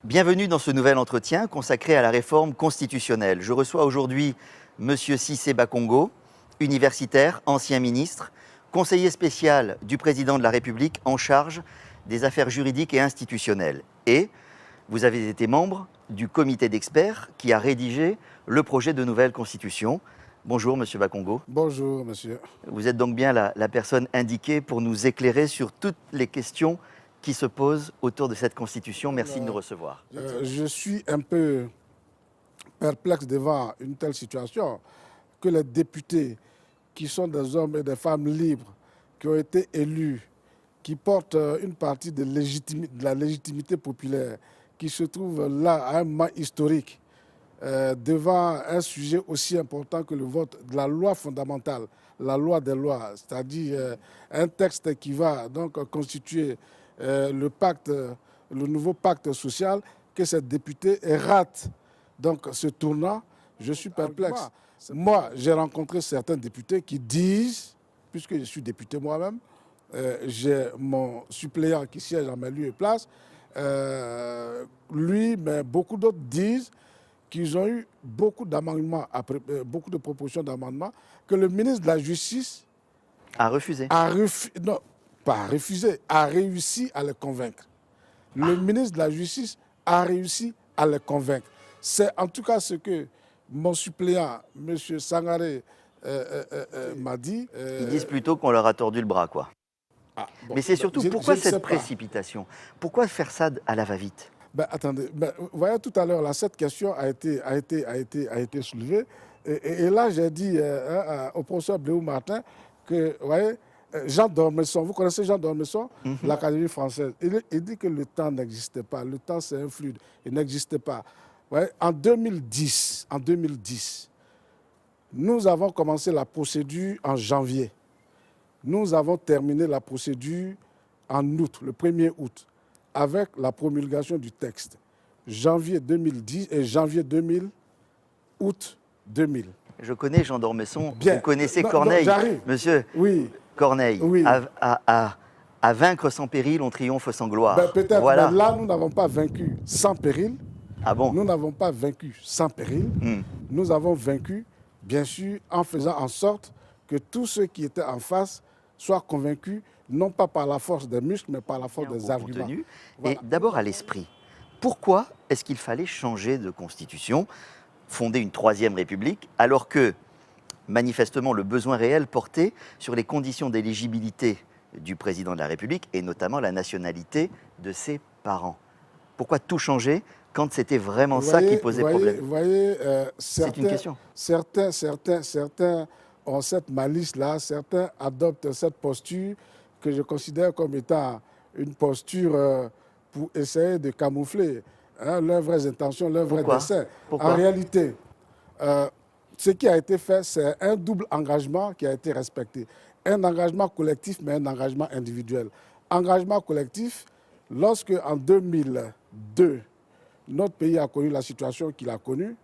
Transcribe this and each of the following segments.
Bienvenue dans ce nouvel entretien consacré à la réforme constitutionnelle. Je reçois aujourd'hui M. Cissé Bakongo, universitaire, ancien ministre, conseiller spécial du président de la République en charge des affaires juridiques et institutionnelles. Et vous avez été membre du comité d'experts qui a rédigé le projet de nouvelle constitution. Bonjour M. Bakongo. Bonjour monsieur. Vous êtes donc bien la personne indiquée pour nous éclairer sur toutes les questions qui se posent autour de cette constitution. Merci de nous recevoir. Je suis un peu perplexe devant une telle situation que les députés qui sont des hommes et des femmes libres, qui ont été élus, qui portent une partie de la légitimité populaire, qui se trouvent là à un moment historique, devant un sujet aussi important que le vote de la loi fondamentale, la loi des lois, c'est-à-dire un texte qui va donc constituer le nouveau pacte social, que ces députés ratent donc ce tournant. Je suis perplexe. Moi, j'ai rencontré certains députés qui disent, puisque je suis député moi-même, j'ai mon suppléant qui siège à mes lieux et places, lui, mais beaucoup d'autres disent qu'ils ont eu beaucoup d'amendements, beaucoup de propositions d'amendements, que le ministre de la Justice a refusé. Non, pas refusé, a réussi à les convaincre. Le ministre de la Justice a réussi à les convaincre. C'est en tout cas ce que mon suppléant, M. Sangaré, m'a dit. Ils disent plutôt qu'on leur a tordu le bras, quoi. Mais c'est surtout, pourquoi cette précipitation? Pourquoi faire ça à la va-vite? Attendez, vous voyez, tout à l'heure, cette question a été soulevée. Et là, j'ai dit au professeur Bléou Martin que, vous voyez, Jean d'Ormesson, vous connaissez Jean d'Ormesson, l'Académie française, il dit que le temps n'existait pas, le temps c'est un fluide, il n'existait pas. Ouais, en 2010, nous avons commencé la procédure en janvier. Nous avons terminé la procédure en août, le 1er août, avec la promulgation du texte. Janvier 2010 et janvier 2000, août 2000. Je connais Jean d'Ormesson, vous connaissez Corneille, monsieur. Oui. Corneille, oui. À vaincre sans péril, on triomphe sans gloire. Peut-être, voilà. Mais là, nous n'avons pas vaincu sans péril. Ah bon? Nous n'avons pas vaincu sans péril. Nous avons vaincu, bien sûr, en faisant en sorte que tous ceux qui étaient en face soient convaincus, non pas par la force des muscles, mais par la force des arguments. Voilà. Et d'abord à l'esprit. Pourquoi est-ce qu'il fallait changer de constitution, fonder une troisième république, alors que manifestement, le besoin réel portait sur les conditions d'éligibilité du président de la République et notamment la nationalité de ses parents? Pourquoi tout changer quand c'était vraiment ça qui posait problème? Vous voyez, c'est une question. Certains ont cette malice-là, certains adoptent cette posture que je considère comme étant une posture pour essayer de camoufler leurs vraies intentions, leurs vrais desseins. En réalité, ce qui a été fait, c'est un double engagement qui a été respecté. Un engagement collectif, mais un engagement individuel. Engagement collectif, lorsque en 2002, notre pays a connu la situation qu'il a connue,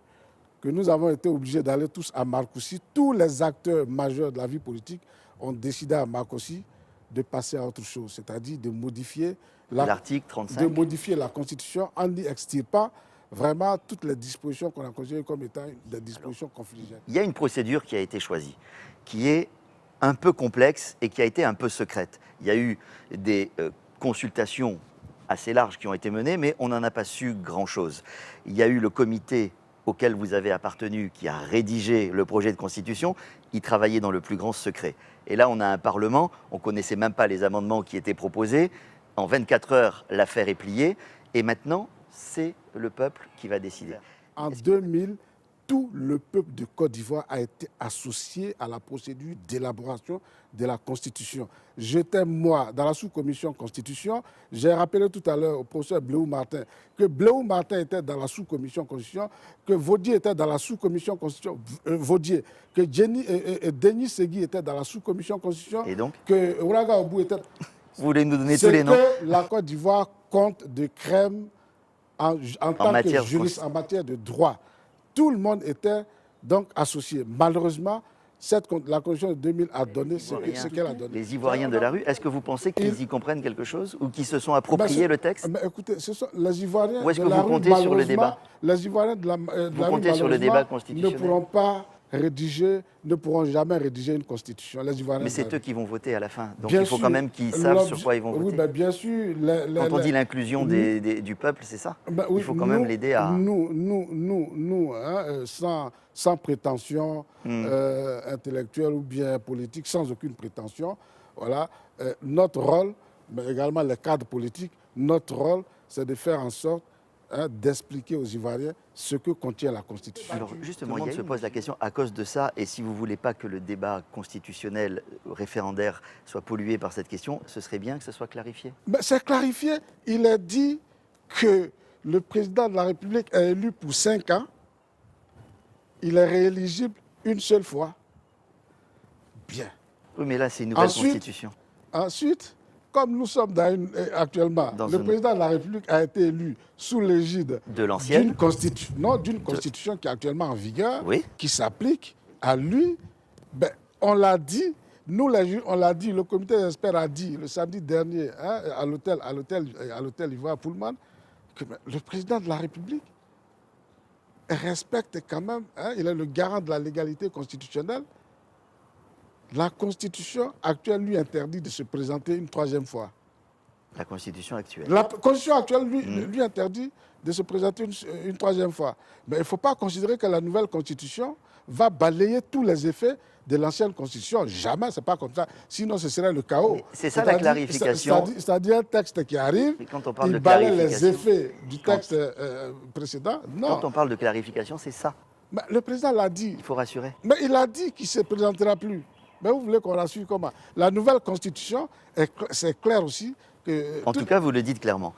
que nous avons été obligés d'aller tous à Marcoussis, tous les acteurs majeurs de la vie politique ont décidé à Marcoussis de passer à autre chose, c'est-à-dire de modifier l'article 35, de modifier la Constitution en y extirpant vraiment toutes les dispositions qu'on a considérées comme étant des dispositions conflictuelles. Il y a une procédure qui a été choisie, qui est un peu complexe et qui a été un peu secrète. Il y a eu des consultations assez larges qui ont été menées, mais on n'en a pas su grand-chose. Il y a eu le comité auquel vous avez appartenu, qui a rédigé le projet de constitution. Il travaillait dans le plus grand secret. Et là, on a un Parlement, on ne connaissait même pas les amendements qui étaient proposés. En 24 heures, l'affaire est pliée. Et maintenant, c'est le peuple qui va décider. En 2000, tout le peuple de Côte d'Ivoire a été associé à la procédure d'élaboration de la Constitution. J'étais, moi, dans la sous-commission Constitution. J'ai rappelé tout à l'heure au professeur Bléou Martin que Bléou Martin était dans la sous-commission Constitution, que Vaudier était dans la sous-commission Constitution, Vaudier, que Denis Segui était dans la sous-commission Constitution, et donc que Ouraga Obou était... Vous voulez nous donner tous les noms? C'est que la Côte d'Ivoire compte de crème en tant que juriste, en matière de droit. Tout le monde était donc associé. Malheureusement, La Constitution de 2000 a donné ce qu'elle a donné. Les Ivoiriens de la rue, est-ce que vous pensez qu'ils y comprennent quelque chose ou qu'ils se sont appropriés le texte? Écoutez, ce sont les Ivoiriens Ou est-ce de que la vous rue, comptez sur le débat? malheureusement, les Ivoiriens de la Vous rue, comptez sur le débat malheureusement, constitutionnel? ne pourront pas rédiger, ne pourront jamais rédiger une constitution. Les Ivoiriens Mais de la c'est rue. eux qui vont voter à la fin. Donc Bien il faut sûr, quand même qu'ils savent sur quoi ils vont oui, voter. ben, bien sûr. Quand on dit l'inclusion du peuple, c'est ça? Ben oui, Il faut quand même l'aider à... Nous, hein, sans prétention intellectuelle ou bien politique, sans aucune prétention, voilà, notre rôle, mais également les cadres politiques, notre rôle, c'est de faire en sorte d'expliquer aux Ivoiriens ce que contient la Constitution. Alors justement, il se pose la question à cause de ça, et si vous ne voulez pas que le débat constitutionnel référendaire soit pollué par cette question, ce serait bien que ce soit clarifié. Ben, c'est clarifié. Il est dit que le président de la République est élu pour 5 ans. Il est rééligible une seule fois. Bien. Oui, mais là, c'est une nouvelle constitution. Ensuite, comme nous sommes actuellement, le président de la République a été élu sous l'égide de l'ancienne d'une constitution qui est actuellement en vigueur, oui, qui s'applique à lui. Ben, on l'a dit, nous les juges, on l'a dit, le comité d'experts a dit le samedi dernier à l'hôtel Ivoire Pullman que le président de la République respecte quand même, il est le garant de la légalité constitutionnelle. La Constitution actuelle lui interdit de se présenter une 3e fois. La Constitution actuelle. La Constitution actuelle lui interdit de se présenter une 3e fois. Mais il ne faut pas considérer que la nouvelle Constitution va balayer tous les effets de l'ancienne Constitution. Jamais, ce n'est pas comme ça. Sinon, ce serait le chaos. C'est ça la clarification. C'est-à-dire un texte qui arrive, il balaye les effets du texte précédent. Non. Quand on parle de clarification, c'est ça. Mais le président l'a dit. Il faut rassurer. Mais il a dit qu'il ne se présentera plus. Mais vous voulez qu'on rassure comment? La nouvelle Constitution, c'est clair aussi. En tout cas, vous le dites clairement.